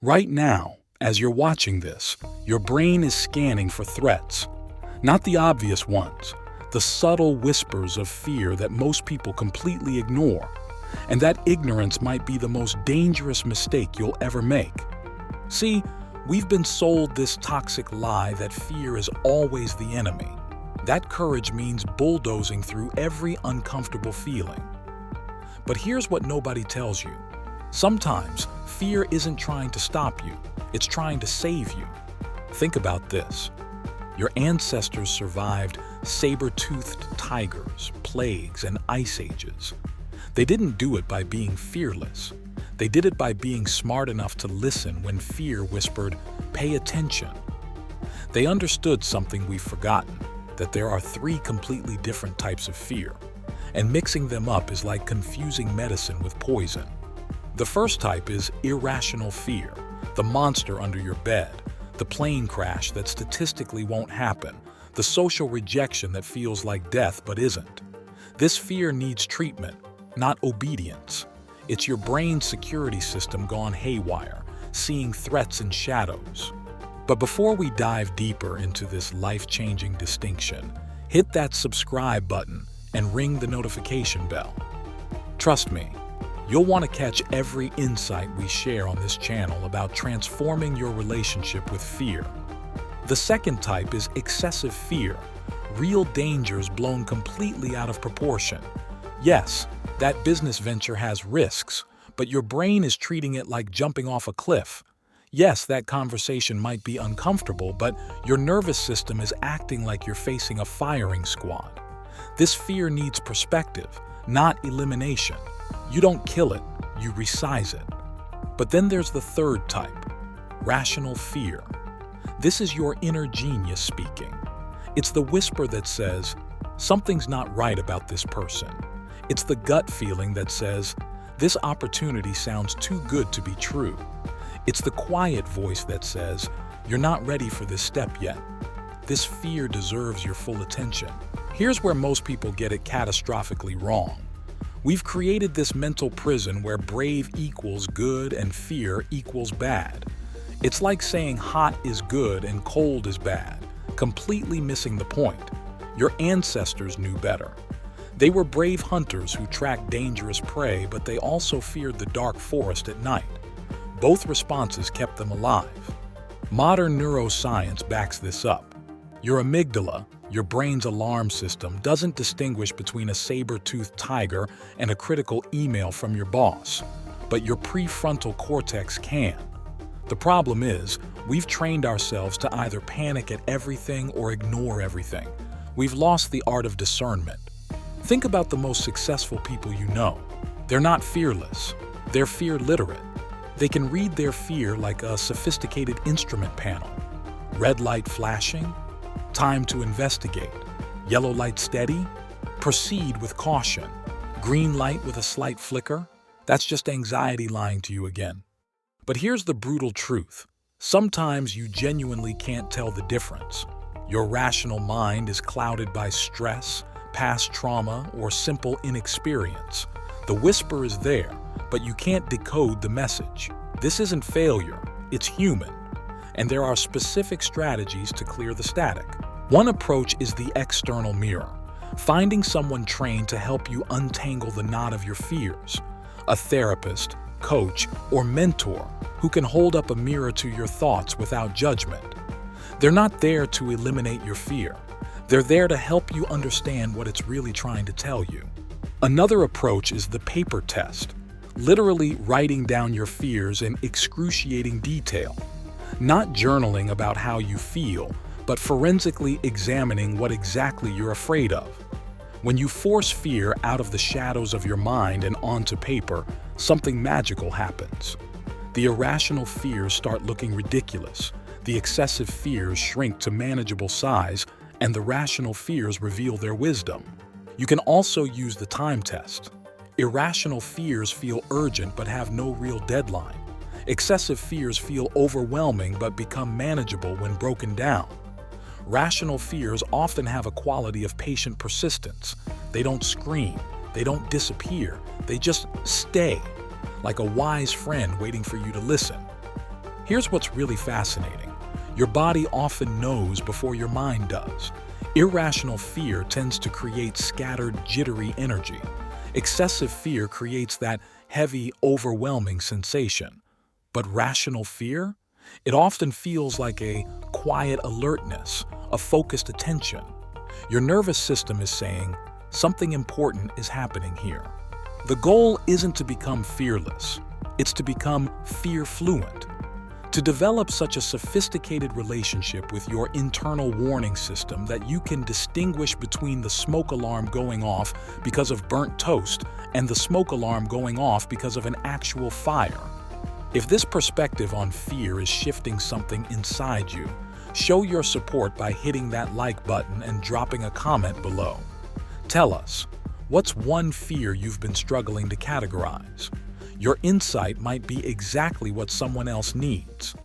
Right now, as you're watching this, your brain is scanning for threats. Not the obvious ones, the subtle whispers of fear that most people completely ignore. And that ignorance might be the most dangerous mistake you'll ever make. See, we've been sold this toxic lie that fear is always the enemy. That courage means bulldozing through every uncomfortable feeling. But here's what nobody tells you. Sometimes, fear isn't trying to stop you, it's trying to save you. Think about this. Your ancestors survived saber-toothed tigers, plagues, and ice ages. They didn't do it by being fearless. They did it by being smart enough to listen when fear whispered, "Pay attention." They understood something we've forgotten, that there are three completely different types of fear, and mixing them up is like confusing medicine with poison. The first type is irrational fear, the monster under your bed, the plane crash that statistically won't happen, the social rejection that feels like death but isn't. This fear needs treatment, not obedience. It's your brain's security system gone haywire, seeing threats in shadows. But before we dive deeper into this life-changing distinction, hit that subscribe button and ring the notification bell. Trust me, you'll want to catch every insight we share on this channel about transforming your relationship with fear. The second type is excessive fear, real dangers blown completely out of proportion. Yes, that business venture has risks, but your brain is treating it like jumping off a cliff. Yes, that conversation might be uncomfortable, but your nervous system is acting like you're facing a firing squad. This fear needs perspective, not elimination. You don't kill it, you resize it. But then there's the third type, rational fear. This is your inner genius speaking. It's the whisper that says, something's not right about this person. It's the gut feeling that says, this opportunity sounds too good to be true. It's the quiet voice that says, you're not ready for this step yet. This fear deserves your full attention. Here's where most people get it catastrophically wrong. We've created this mental prison where brave equals good and fear equals bad. It's like saying hot is good and cold is bad, completely missing the point. Your ancestors knew better. They were brave hunters who tracked dangerous prey, but they also feared the dark forest at night. Both responses kept them alive. Modern neuroscience backs this up. Your amygdala, your brain's alarm system, doesn't distinguish between a saber-toothed tiger and a critical email from your boss, but your prefrontal cortex can. The problem is, we've trained ourselves to either panic at everything or ignore everything. We've lost the art of discernment. Think about the most successful people you know. They're not fearless. They're fear-literate. They can read their fear like a sophisticated instrument panel. Red light flashing, time to investigate. Yellow light steady, proceed with caution. Green light with a slight flicker, that's just anxiety lying to you again. But here's the brutal truth. Sometimes you genuinely can't tell the difference. Your rational mind is clouded by stress, past trauma, or simple inexperience. The whisper is there, but you can't decode the message. This isn't failure, it's human. And there are specific strategies to clear the static. One approach is the external mirror, finding someone trained to help you untangle the knot of your fears. A therapist, coach, or mentor who can hold up a mirror to your thoughts without judgment. They're not there to eliminate your fear. They're there to help you understand what it's really trying to tell you. Another approach is the paper test, literally writing down your fears in excruciating detail. Not journaling about how you feel, but forensically examining what exactly you're afraid of. When you force fear out of the shadows of your mind and onto paper, something magical happens. The irrational fears start looking ridiculous, the excessive fears shrink to manageable size, and the rational fears reveal their wisdom. You can also use the time test. Irrational fears feel urgent but have no real deadline. Excessive fears feel overwhelming but become manageable when broken down. Rational fears often have a quality of patient persistence. They don't scream, they don't disappear, they just stay, like a wise friend waiting for you to listen. Here's what's really fascinating. Your body often knows before your mind does. Irrational fear tends to create scattered, jittery energy. Excessive fear creates that heavy, overwhelming sensation. But rational fear? It often feels like a quiet alertness, a focused attention. Your nervous system is saying, something important is happening here. The goal isn't to become fearless, it's to become fear-fluent. To develop such a sophisticated relationship with your internal warning system that you can distinguish between the smoke alarm going off because of burnt toast and the smoke alarm going off because of an actual fire. If this perspective on fear is shifting something inside you, show your support by hitting that like button and dropping a comment below. Tell us, what's one fear you've been struggling to categorize? Your insight might be exactly what someone else needs.